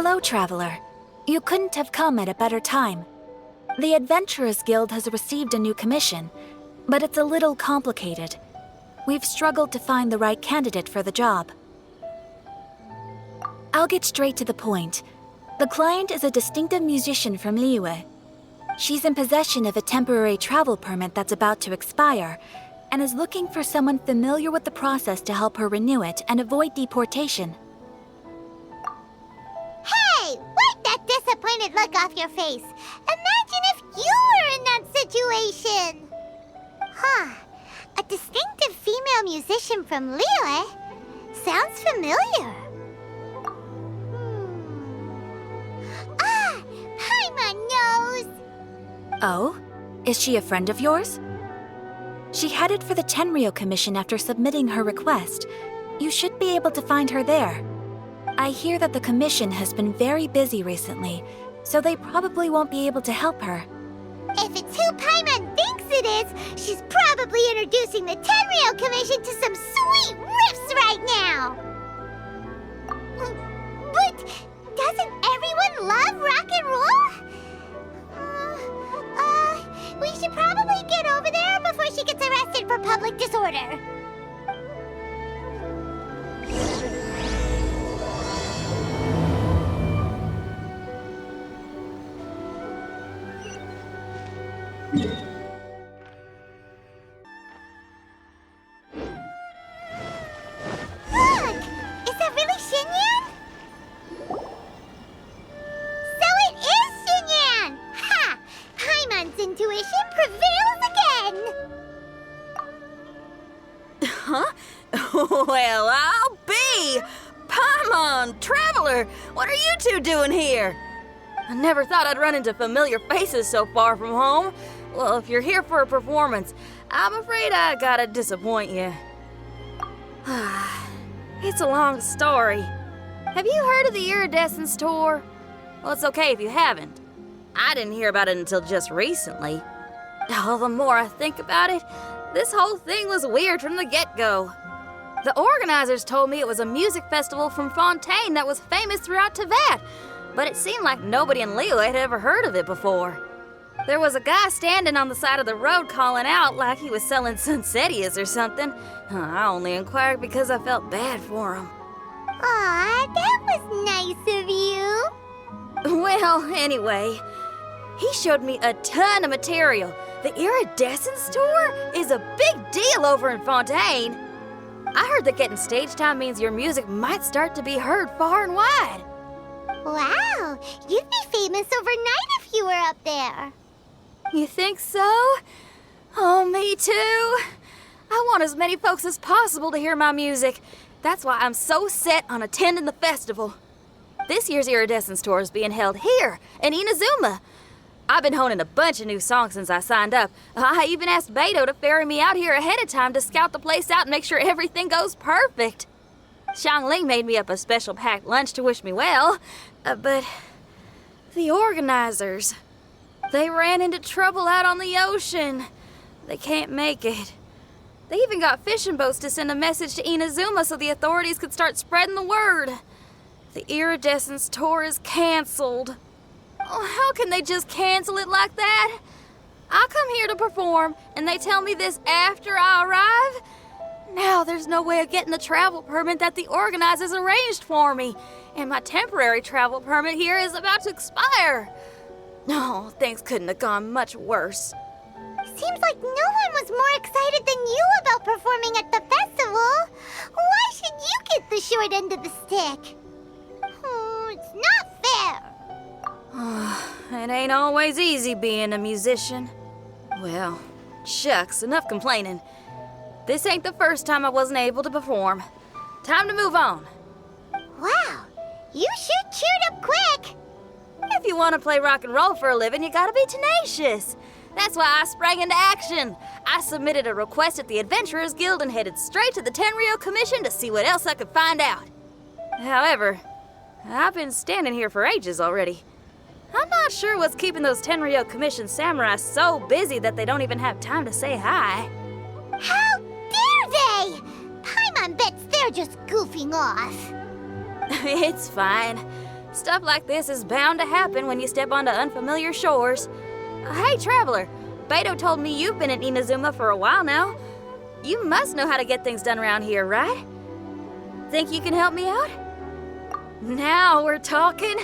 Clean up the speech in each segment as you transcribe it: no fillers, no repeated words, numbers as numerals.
Hello, traveler. You couldn't have come at a better time. The Adventurers Guild has received a new commission, but it's a little complicated. We've struggled to find the right candidate for the job. I'll get straight to the point. The client is a distinctive musician from Liyue. She's in possession of a temporary travel permit that's about to expire, and is looking for someone familiar with the process to help her renew it and avoid deportation. Hey! Wipe that disappointed look off your face! Imagine if you were in that situation! Huh. A distinctive female musician from Liyue? Sounds familiar. Ah! Paimon knows! Oh? Is she a friend of yours? She headed for the Tenryou Commission after submitting her request. You should be able to find her there. I hear that the commission has been very busy recently, so they probably won't be able to help her. If it's who Paimon thinks it is, she's probably introducing the Tenryou Commission to some sweet riffs right now! But doesn't everyone love rock and roll? We should probably get over there before she gets arrested for public disorder. Look! Is that really Xinyan? So it is Xinyan! Ha! Paimon's intuition prevails again! Huh? Well, I'll be! Paimon, Traveler, what are you two doing here? I never thought I'd run into familiar faces so far from home. Well, if you're here for a performance, I'm afraid I gotta disappoint you. It's a long story. Have you heard of the Iridescence Tour? Well, it's okay if you haven't. I didn't hear about it until just recently. Oh, the more I think about it, this whole thing was weird from the get-go. The organizers told me it was a music festival from Fontaine that was famous throughout Teyvat, but it seemed like nobody in Liyue had ever heard of it before. There was a guy standing on the side of the road calling out like he was selling Sunsetias or something. I only inquired because I felt bad for him. Aw, that was nice of you. Well, anyway, he showed me a ton of material. The Iridescence Tour is a big deal over in Fontaine. I heard that getting stage time means your music might start to be heard far and wide. Wow, you'd be famous overnight if you were up there. You think so? Oh, me too. I want as many folks as possible to hear my music. That's why I'm so set on attending the festival. This year's Iridescence Tour is being held here in Inazuma. I've been honing a bunch of new songs since I signed up. I even asked Beto to ferry me out here ahead of time to scout the place out and make sure everything goes perfect. Xiangling made me up a special packed lunch to wish me well, but the organizers, they ran into trouble out on the ocean. They can't make it. They even got fishing boats to send a message to Inazuma so the authorities could start spreading the word. The Iridescence Tour is canceled. Oh, how can they just cancel it like that? I come here to perform, and they tell me this after I arrive? Now there's no way of getting the travel permit that the organizers arranged for me, and my temporary travel permit here is about to expire. No, things couldn't have gone much worse. Seems like no one was more excited than you about performing at the festival. Why should you get the short end of the stick? It's not fair. It ain't always easy being a musician. Well, shucks, enough complaining. This ain't the first time I wasn't able to perform. Time to move on. Wow, you sure cheered up quick. If you want to play rock and roll for a living, you gotta be tenacious. That's why I sprang into action. I submitted a request at the Adventurers Guild and headed straight to the Tenryou Commission to see what else I could find out. However, I've been standing here for ages already. I'm not sure what's keeping those Tenryou Commission samurai so busy that they don't even have time to say hi. How dare they! Paimon bets they're just goofing off. It's fine. Stuff like this is bound to happen when you step onto unfamiliar shores. Hey, traveler, Beto told me you've been in Inazuma for a while now. You must know how to get things done around here, right? Think you can help me out? Now we're talking.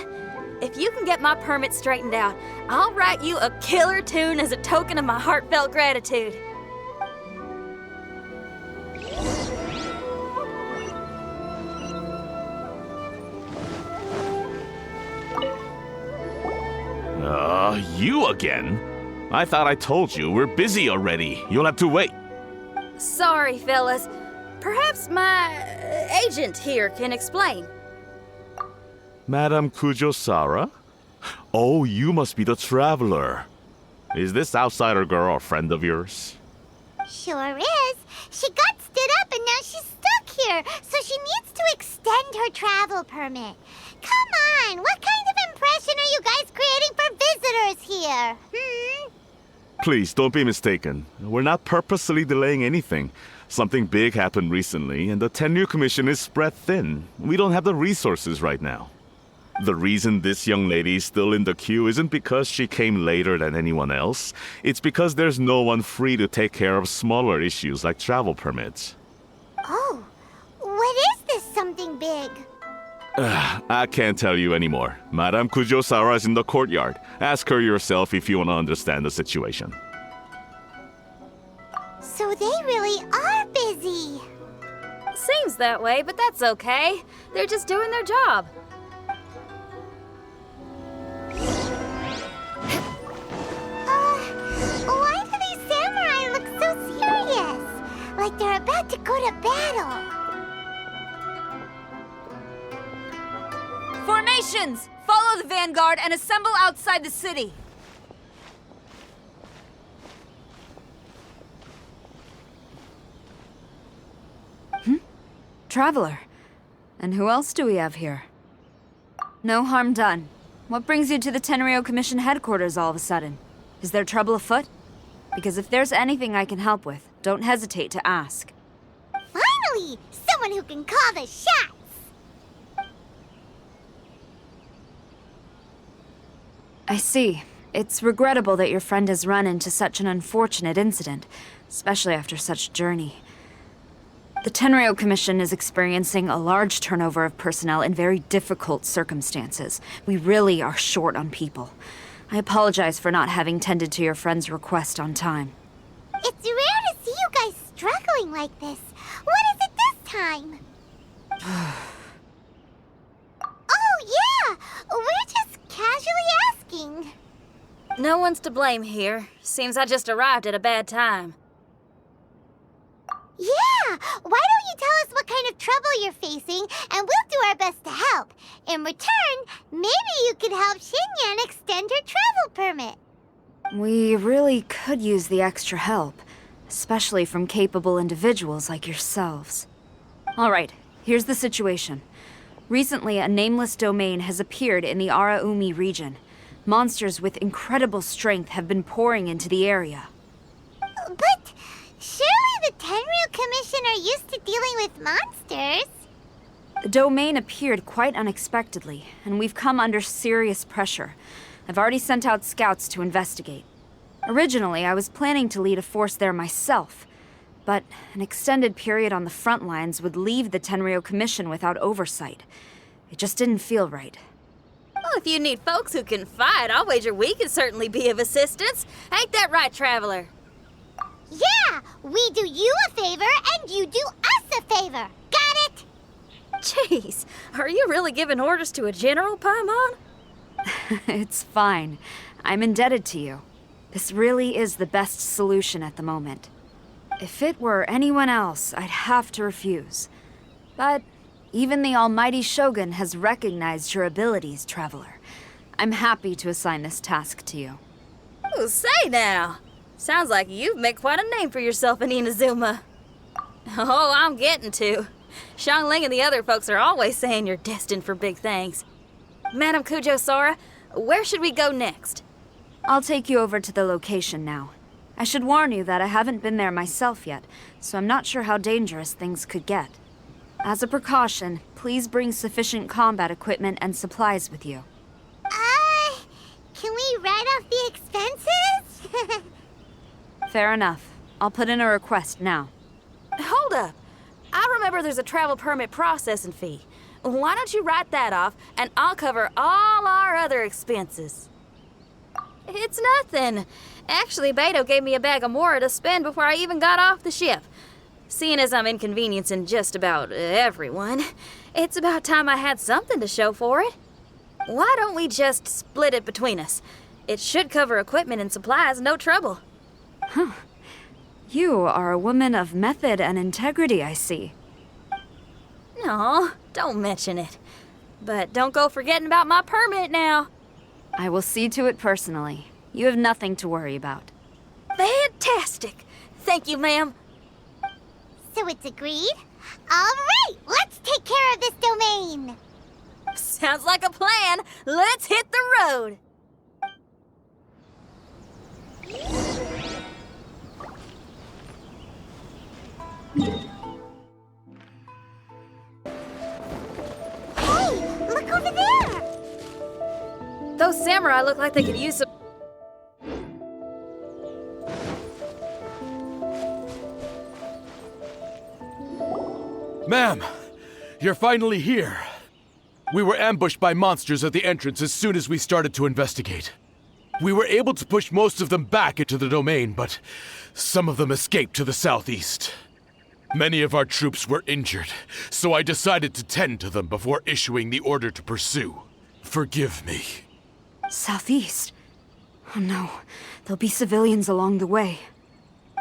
If you can get my permit straightened out, I'll write you a killer tune as a token of my heartfelt gratitude. You again? I thought I told you, we're busy already. You'll have to wait. Sorry, fellas. Perhaps my agent here can explain. Madame Kujo-Sara? Oh, you must be the traveler. Is this outsider girl a friend of yours? Sure is. She got stood up and now she's stuck here, so she needs to extend her travel permit. Come on, what kind of impression are you guys creating for visitors here? Please, don't be mistaken. We're not purposely delaying anything. Something big happened recently, and the Tenryu Commission is spread thin. We don't have the resources right now. The reason this young lady is still in the queue isn't because she came later than anyone else. It's because there's no one free to take care of smaller issues like travel permits. Oh, what is this something big? I can't tell you anymore. Madame Kujo-Sara is in the courtyard. Ask her yourself if you want to understand the situation. So they really are busy. Seems that way, but that's okay. They're just doing their job. Why do these samurai look so serious? Like they're about to go to battle. Formations! Follow the vanguard and assemble outside the city. Traveler. And who else do we have here? No harm done. What brings you to the Tenryu Commission headquarters all of a sudden? Is there trouble afoot? Because if there's anything I can help with, don't hesitate to ask. Finally! Someone who can call the shots! I see. It's regrettable that your friend has run into such an unfortunate incident, especially after such a journey. The Tenryu Commission is experiencing a large turnover of personnel in very difficult circumstances. We really are short on people. I apologize for not having tended to your friend's request on time. It's rare to see you guys struggling like this. What is it this time? Oh, yeah! We're just casually asking. No one's to blame here. Seems I just arrived at a bad time. Yeah! Why don't you tell us what kind of trouble you're facing, and we'll do our best to help. In return, maybe you could help Xinyan extend her travel permit. We really could use the extra help, especially from capable individuals like yourselves. All right, here's the situation. Recently, a nameless domain has appeared in the Araumi region. Monsters with incredible strength have been pouring into the area. But surely the Tenryu Commission are used to dealing with monsters. The domain appeared quite unexpectedly, and we've come under serious pressure. I've already sent out scouts to investigate. Originally, I was planning to lead a force there myself, but an extended period on the front lines would leave the Tenryu Commission without oversight. It just didn't feel right. Well, if you need folks who can fight, I'll wager we can certainly be of assistance. Ain't that right, traveler? Yeah! We do you a favor, and you do us a favor. Got it? Jeez, are you really giving orders to a general, Paimon? It's fine. I'm indebted to you. This really is the best solution at the moment. If it were anyone else, I'd have to refuse. But even the almighty Shogun has recognized your abilities, Traveler. I'm happy to assign this task to you. Ooh, say now. Sounds like you've made quite a name for yourself in Inazuma. Oh, I'm getting to. Xiangling and the other folks are always saying you're destined for big things. Madame Kujo-Sara, where should we go next? I'll take you over to the location now. I should warn you that I haven't been there myself yet, so I'm not sure how dangerous things could get. As a precaution, please bring sufficient combat equipment and supplies with you. Can we write off the expenses? Fair enough. I'll put in a request now. Hold up. I remember there's a travel permit processing fee. Why don't you write that off, and I'll cover all our other expenses? It's nothing. Actually, Beto gave me a bag of Mora to spend before I even got off the ship. Seeing as I'm inconveniencing just about everyone, it's about time I had something to show for it. Why don't we just split it between us? It should cover equipment and supplies, no trouble. You are a woman of method and integrity, I see. No, don't mention it. But don't go forgetting about my permit now. I will see to it personally. You have nothing to worry about. Fantastic. Thank you, ma'am. So it's agreed? Alright, let's take care of this domain! Sounds like a plan. Let's hit the road. Hey, look over there! Those samurai look like they could use some... Ma'am, you're finally here. We were ambushed by monsters at the entrance as soon as we started to investigate. We were able to push most of them back into the domain, but some of them escaped to the southeast. Many of our troops were injured, so I decided to tend to them before issuing the order to pursue. Forgive me. Southeast? Oh no, there'll be civilians along the way.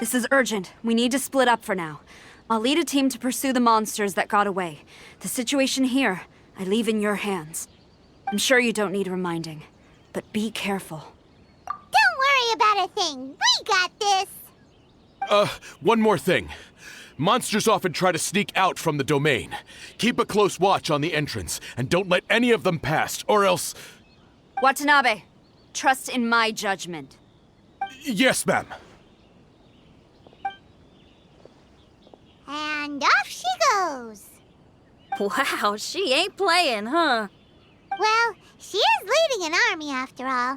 This is urgent. We need to split up for now. I'll lead a team to pursue the monsters that got away. The situation here, I leave in your hands. I'm sure you don't need reminding, but be careful. Don't worry about a thing. We got this. One more thing. Monsters often try to sneak out from the domain. Keep a close watch on the entrance, and don't let any of them pass, or else... Watanabe, trust in my judgment. Yes, ma'am. And off she goes. Wow, she ain't playing, huh? Well, she is leading an army after all.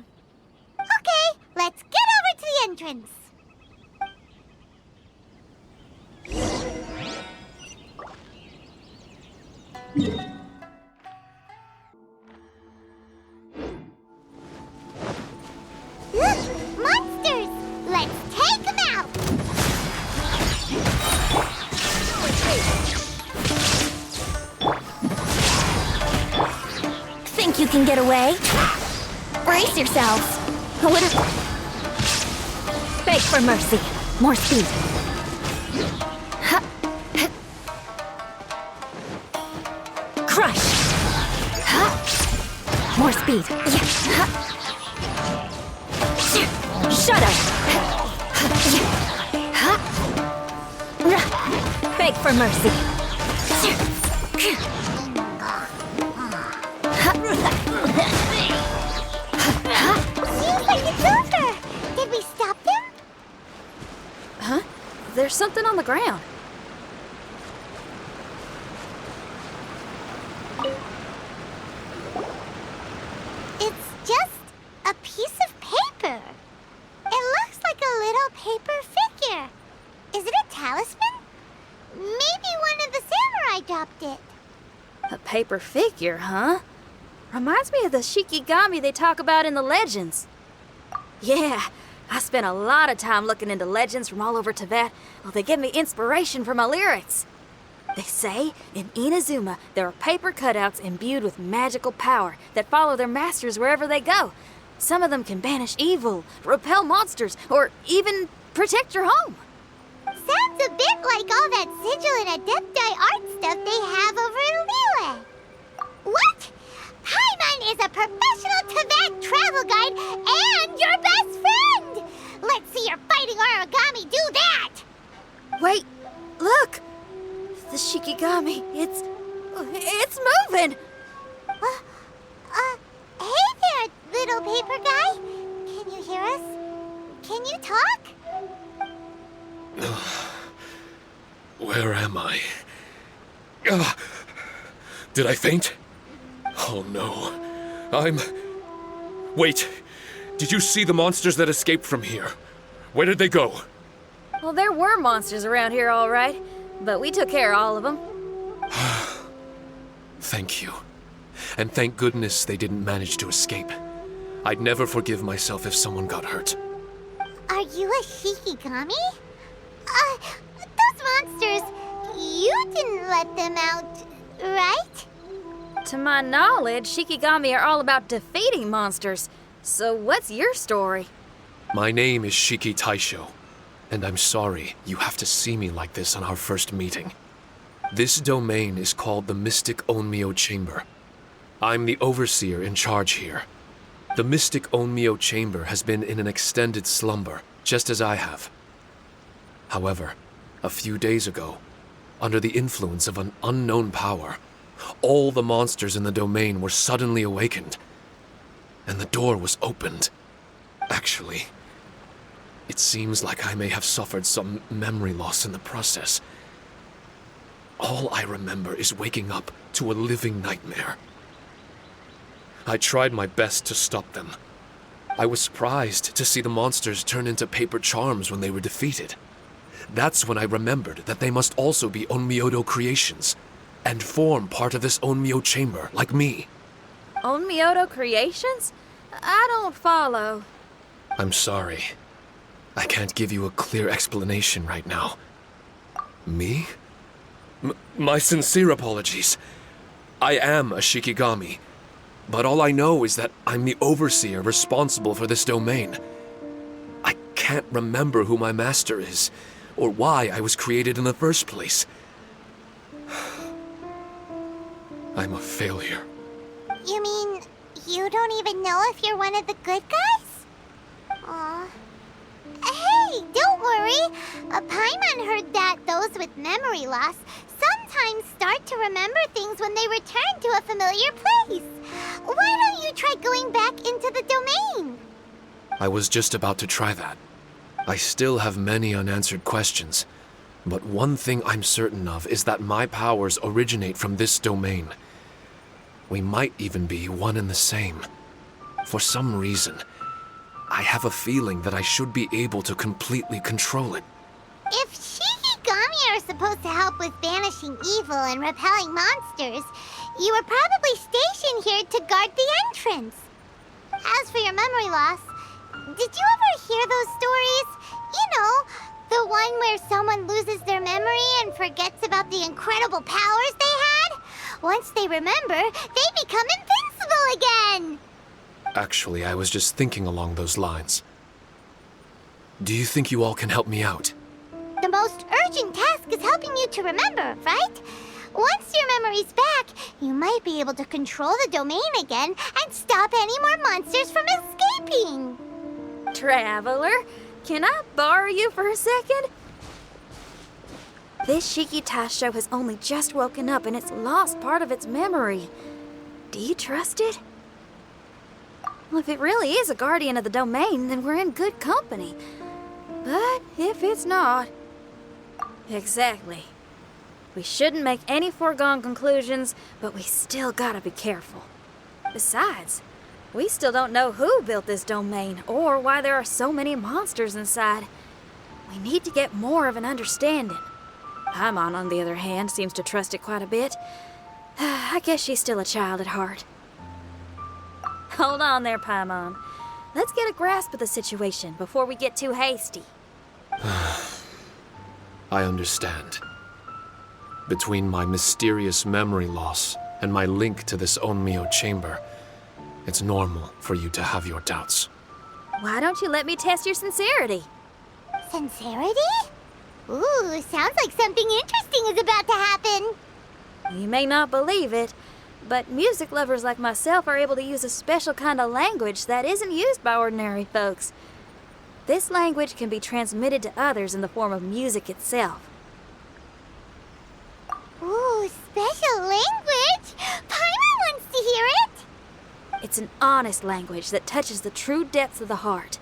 Okay, let's get over to the entrance. Look, monsters! Let's take them out! Think you can get away? Brace yourselves. What if... Beg for mercy. More speed. Crush. More speed. Shudder. Beg for mercy. Seems like it's over. Did we stop them? Huh? There's something on the ground. It's just a piece of paper. It looks like a little paper figure. Is it a talisman? Maybe one of the samurai dropped it. A paper figure, huh? Reminds me of the Shikigami they talk about in the legends. Yeah, I spent a lot of time looking into legends from all over Tibet. Well, they give me inspiration for my lyrics. They say in Inazuma there are paper cutouts imbued with magical power that follow their masters wherever they go. Some of them can banish evil, repel monsters, or even protect your home. Sounds a bit like all that sigil and adepti art stuff they have over in Liyue. What? Paimon is a professional Tibet travel guide and your best friend! Let's see your fighting origami do that! Wait, look! The Shikigami, it's moving! Hey there, little paper guy. Can you hear us? Can you talk? Where am I? Did I faint? Oh no. Wait. Did you see the monsters that escaped from here? Where did they go? Well, there were monsters around here, all right, but we took care of all of them. Thank you. And thank goodness they didn't manage to escape. I'd never forgive myself if someone got hurt. Are you a Shikigami? Those monsters, you didn't let them out, right? To my knowledge, Shikigami are all about defeating monsters. So what's your story? My name is Shiki Taisho, and I'm sorry you have to see me like this on our first meeting. This domain is called the Mystic Onmyo Chamber. I'm the overseer in charge here. The Mystic Onmyo Chamber has been in an extended slumber, just as I have. However, a few days ago, under the influence of an unknown power, all the monsters in the domain were suddenly awakened, and the door was opened. Actually, it seems like I may have suffered some memory loss in the process. All I remember is waking up to a living nightmare. I tried my best to stop them. I was surprised to see the monsters turn into paper charms when they were defeated. That's when I remembered that they must also be Onmyodo creations, and form part of this Onmyo chamber, like me. Onmyodo creations? I don't follow. I'm sorry. I can't give you a clear explanation right now. Me? My sincere apologies. I am a Shikigami, but all I know is that I'm the overseer responsible for this domain. I can't remember who my master is, or why I was created in the first place. I'm a failure. You mean you don't even know if you're one of the good guys? Aw. Hey, don't worry. Paimon heard that those with memory loss sometimes start to remember things when they return to a familiar place. Why don't you try going back into the domain? I was just about to try that. I still have many unanswered questions, but one thing I'm certain of is that my powers originate from this domain. We might even be one and the same. For some reason, I have a feeling that I should be able to completely control it. If Shikigami are supposed to help with banishing evil and repelling monsters, you were probably stationed here to guard the entrance. As for your memory loss, did you ever hear those stories? You know, the one where someone loses their memory and forgets about the incredible powers they had? Once they remember, they become invincible again! Actually, I was just thinking along those lines. Do you think you all can help me out? The most urgent task is helping you to remember, right? Once your memory's back, you might be able to control the domain again and stop any more monsters from escaping. Traveler, can I borrow you for a second? This Shiki Taisho has only just woken up and it's lost part of its memory. Do you trust it? Well, if it really is a guardian of the domain, then we're in good company. But if it's not... Exactly. We shouldn't make any foregone conclusions, but we still gotta be careful. Besides, we still don't know who built this domain or why there are so many monsters inside. We need to get more of an understanding. Paimon, on the other hand, seems to trust it quite a bit. I guess she's still a child at heart. Hold on there, Paimon. Let's get a grasp of the situation before we get too hasty. I understand. Between my mysterious memory loss and my link to this Onmyo chamber, it's normal for you to have your doubts. Why don't you let me test your sincerity? Sincerity? Ooh, sounds like something interesting is about to happen. You may not believe it, but music lovers like myself are able to use a special kind of language that isn't used by ordinary folks. This language can be transmitted to others in the form of music itself. Ooh, special language? Paimon wants to hear it. It's an honest language that touches the true depths of the heart.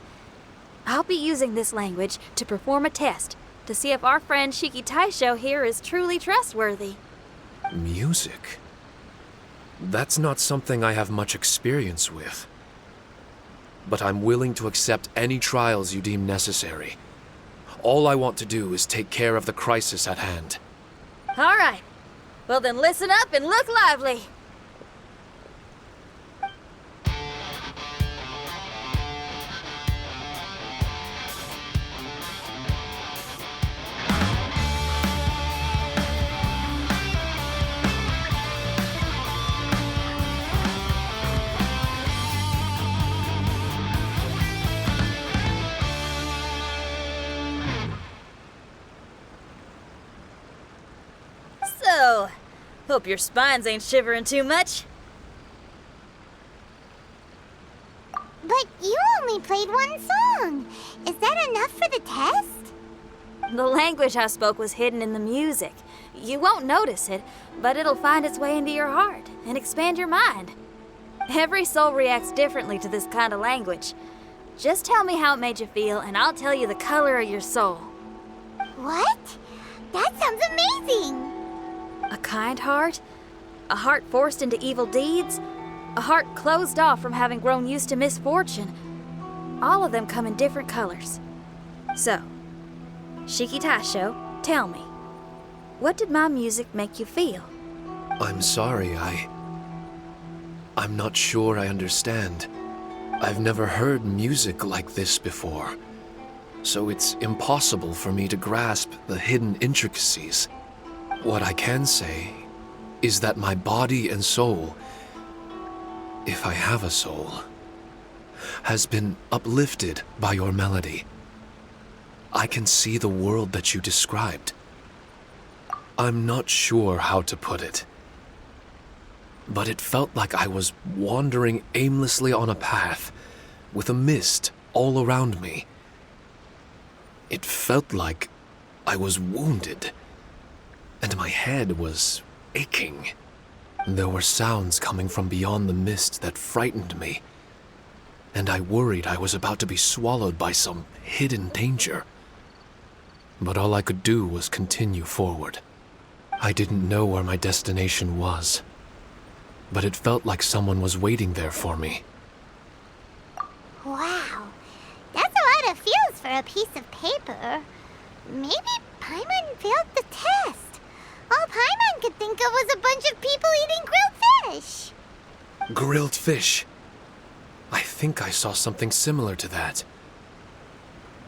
I'll be using this language to perform a test to see if our friend Shiki Taisho here is truly trustworthy. Music? That's not something I have much experience with. But I'm willing to accept any trials you deem necessary. All I want to do is take care of the crisis at hand. All right. Well, then listen up and look lively. So, hope your spines ain't shivering too much. But you only played one song. Is that enough for the test? The language I spoke was hidden in the music. You won't notice it, but it'll find its way into your heart and expand your mind. Every soul reacts differently to this kind of language. Just tell me how it made you feel, and I'll tell you the color of your soul. What? That sounds amazing! A kind heart? A heart forced into evil deeds? A heart closed off from having grown used to misfortune? All of them come in different colors. So, Shiki Taisho, tell me, what did my music make you feel? I'm sorry, I'm not sure I understand. I've never heard music like this before, so it's impossible for me to grasp the hidden intricacies. What I can say is that my body and soul, if I have a soul, has been uplifted by your melody. I can see the world that you described. I'm not sure how to put it, but it felt like I was wandering aimlessly on a path with a mist all around me. It felt like I was wounded, and my head was aching. There were sounds coming from beyond the mist that frightened me, and I worried I was about to be swallowed by some hidden danger. But all I could do was continue forward. I didn't know where my destination was, but it felt like someone was waiting there for me. Wow, that's a lot of feels for a piece of paper. Maybe Paimon failed the test. All Paimon could think of was a bunch of people eating grilled fish. Grilled fish. I think I saw something similar to that.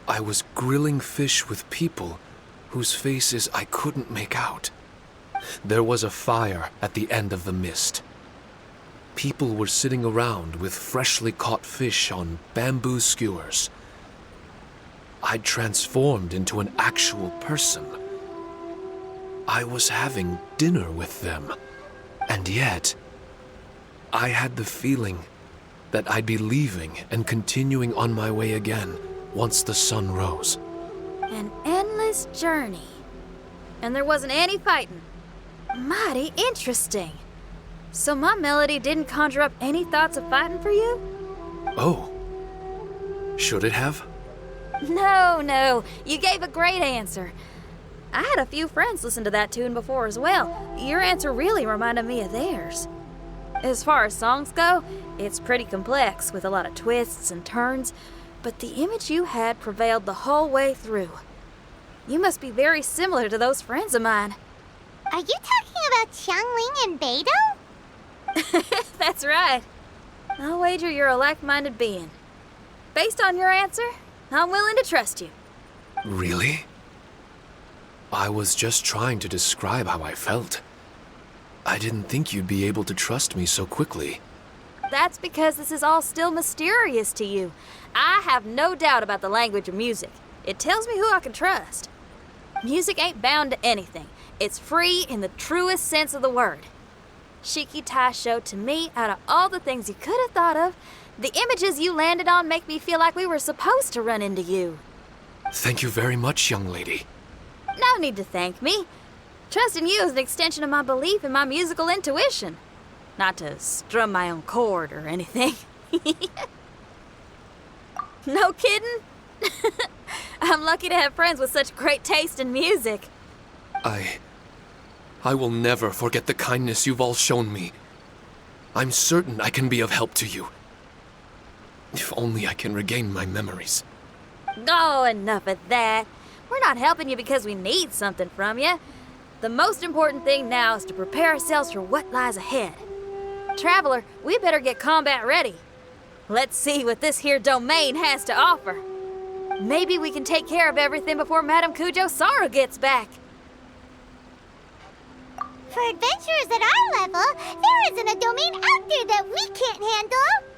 I was grilling fish with people whose faces I couldn't make out. There was a fire at the end of the mist. People were sitting around with freshly caught fish on bamboo skewers. I'd transformed into an actual person. I was having dinner with them, and yet I had the feeling that I'd be leaving and continuing on my way again once the sun rose. An endless journey. And there wasn't any fighting. Mighty interesting. So my melody didn't conjure up any thoughts of fighting for you? Oh. Should it have? No. You gave a great answer. I had a few friends listen to that tune before as well. Your answer really reminded me of theirs. As far as songs go, it's pretty complex with a lot of twists and turns, but the image you had prevailed the whole way through. You must be very similar to those friends of mine. Are you talking about Xiangling and Beidou? That's right. I'll wager you're a like-minded being. Based on your answer, I'm willing to trust you. Really? I was just trying to describe how I felt. I didn't think you'd be able to trust me so quickly. That's because this is all still mysterious to you. I have no doubt about the language of music. It tells me who I can trust. Music ain't bound to anything. It's free in the truest sense of the word. Shiki Taisho, to me, out of all the things you could have thought of, the images you landed on make me feel like we were supposed to run into you. Thank you very much, young lady. No need to thank me. Trusting you is an extension of my belief in my musical intuition. Not to strum my own chord or anything. No kidding? I'm lucky to have friends with such great taste in music. I will never forget the kindness you've all shown me. I'm certain I can be of help to you. If only I can regain my memories. Oh, enough of that. We're not helping you because we need something from you. The most important thing now is to prepare ourselves for what lies ahead. Traveler, we better get combat ready. Let's see what this here domain has to offer. Maybe we can take care of everything before Madame Kujo-Saru gets back. For adventurers at our level, there isn't a domain out there that we can't handle.